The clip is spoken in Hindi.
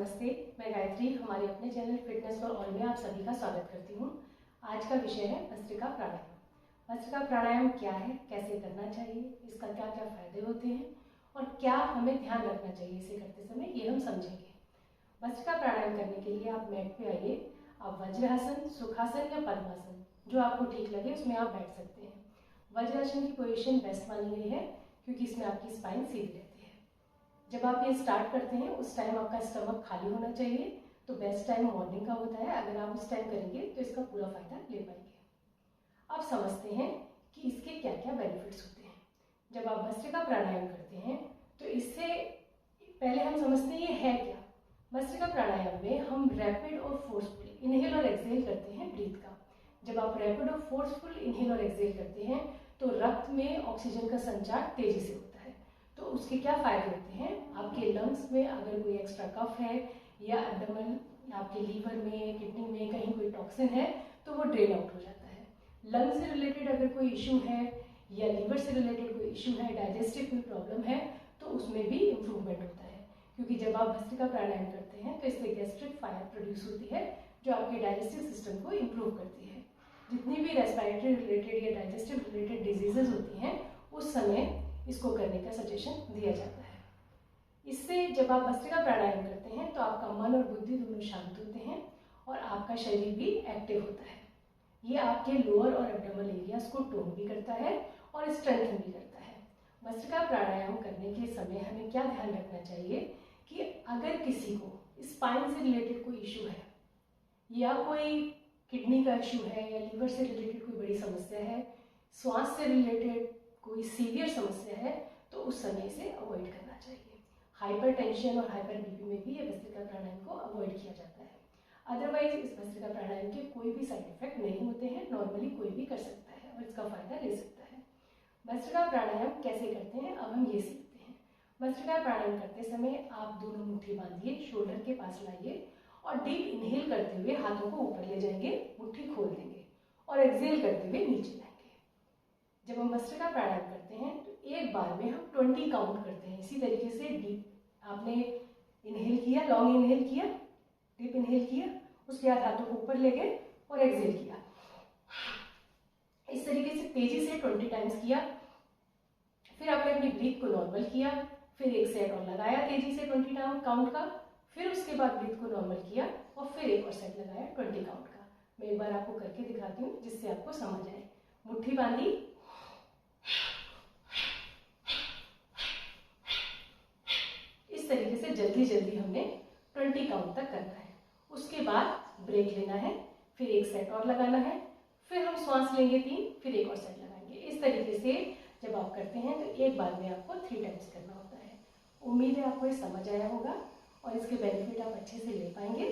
नमस्ते, मैं गायत्री हमारे अपने चैनल फिटनेस फॉर ऑल में आप सभी का स्वागत करती हूँ। आज का विषय है भस्त्रिका प्राणायाम। भस्त्रिका प्राणायाम क्या है, कैसे करना चाहिए, इसका क्या क्या फायदे होते हैं और क्या हमें ध्यान रखना चाहिए इसे करते समय, ये हम समझेंगे। भस्त्रिका प्राणायाम करने के लिए आप मैट पे आइए। आप वज्रासन, सुखासन या पद्मासन जो आपको ठीक लगे उसमें आप बैठ सकते हैं। वज्रासन की पोजीशन बेस्ट मानी गई है क्योंकि इसमें आपकी स्पाइन सीधी रहती है। जब आप ये स्टार्ट करते हैं उस टाइम आपका स्टमक खाली होना चाहिए, तो बेस्ट टाइम मॉर्निंग का होता है। अगर आप उस टाइम करेंगे तो इसका पूरा फायदा ले पाएंगे। आप समझते हैं कि इसके क्या क्या बेनिफिट्स होते हैं। जब आप भस्त्रिका प्राणायाम करते हैं तो इससे पहले हम समझते हैं ये है क्या। भस्त्रिका प्राणायाम में हम रैपिड और फोर्सफुल इनहेल और एक्सहेल करते हैं ब्रीथ का। जब आप रैपिड और फोर्सफुल इनहेल और एक्सहेल करते हैं तो रक्त में ऑक्सीजन का संचार तेजी से होता है। तो उसके क्या फायदे होते हैं, आपके लंग्स में अगर कोई एक्स्ट्रा कफ है या एब्डोमेन, आपके लीवर में, किडनी में कहीं कोई टॉक्सिन है तो वो ड्रेन आउट हो जाता है। लंग्स से रिलेटेड अगर कोई इशू है या लीवर से रिलेटेड कोई इशू है, डाइजेस्टिव कोई प्रॉब्लम है, तो उसमें भी इम्प्रूवमेंट होता है। क्योंकि जब आप भस्त्रिका प्राणायाम करते हैं तो इससे गैस्ट्रिक फायर प्रोड्यूस होती है जो आपके डाइजेस्टिव सिस्टम को इम्प्रूव करती है। जितनी भी रेस्पिरेटरी रिलेटेड या डाइजेस्टिव रिलेटेड डिजीजेज होती हैं उस समय इसको करने का सजेशन दिया जाता है। इससे जब आप भस्त्रिका प्राणायाम करते हैं तो आपका मन और बुद्धि दोनों शांत होते हैं और आपका शरीर भी एक्टिव होता है। ये आपके लोअर और एब्डोमिनल एरियाज को टोन भी करता है और स्ट्रेंथन भी करता है। भस्त्रिका प्राणायाम करने के समय हमें क्या ध्यान रखना चाहिए कि अगर किसी को स्पाइन से रिलेटेड कोई इशू है या कोई किडनी का इशू है या लीवर से रिलेटेड कोई बड़ी समस्या है, श्वास से रिलेटेड कोई सीवियर समस्या है, तो उस समय इसे अवॉइड करना चाहिए। हाइपरटेंशन और हाइपर बीपी में भी ये भस्त्रिका प्राणायाम को अवॉइड किया जाता है। अदरवाइज इस भस्त्रिका प्राणायाम के कोई भी साइड इफेक्ट नहीं होते हैं, नॉर्मली कोई भी कर सकता है और इसका फायदा ले सकता है। भस्त्रिका प्राणायाम कैसे करते हैं अब हम ये सीखते हैं। भस्त्रिका प्राणायाम करते समय आप दोनों मुट्ठी बांधिए, शोल्डर के पास लाइए और डीप इनहेल करते हुए हाथों को ऊपर ले जाएंगे, मुट्ठी खोल देंगे और एक्सहेल करते हुए नीचे लाएंगे। जब हम भस्त्रिका प्राणायाम करते हैं तो एक बार में हम 20 काउंट करते हैं। इसी तरीके से डीप आपने इनहेल किया, लॉन्ग इनहेल किया, डीप इनहेल किया, उसके बाद हाथों को ऊपर ले गए और एक्सहेल किया। इस तरीके से तेजी से 20 टाइम्स किया। फिर आपने अपनी ब्रीथ को नॉर्मल किया, फिर एक सेट और लगाया तेजी से 20 काउंट का, फिर उसके बाद ब्रीथ को नॉर्मल किया और फिर एक और सेट लगाया 20 काउंट का। मैं एक बार आपको करके दिखाती हूँ जिससे आपको समझ आए। मुट्ठी बांधी, इस तरीके से जल्दी जल्दी हमने 20 काउंट तक करना है। उसके बाद ब्रेक लेना है, फिर एक सेट और लगाना है, फिर हम श्वास लेंगे 3, फिर एक और सेट लगाएंगे। इस तरीके से जब आप करते हैं तो एक बार में आपको 3 टाइम्स करना होता है। उम्मीद है आपको ये समझ आया होगा और इसके बेनिफिट आप अच्छे से ले पाएंगे।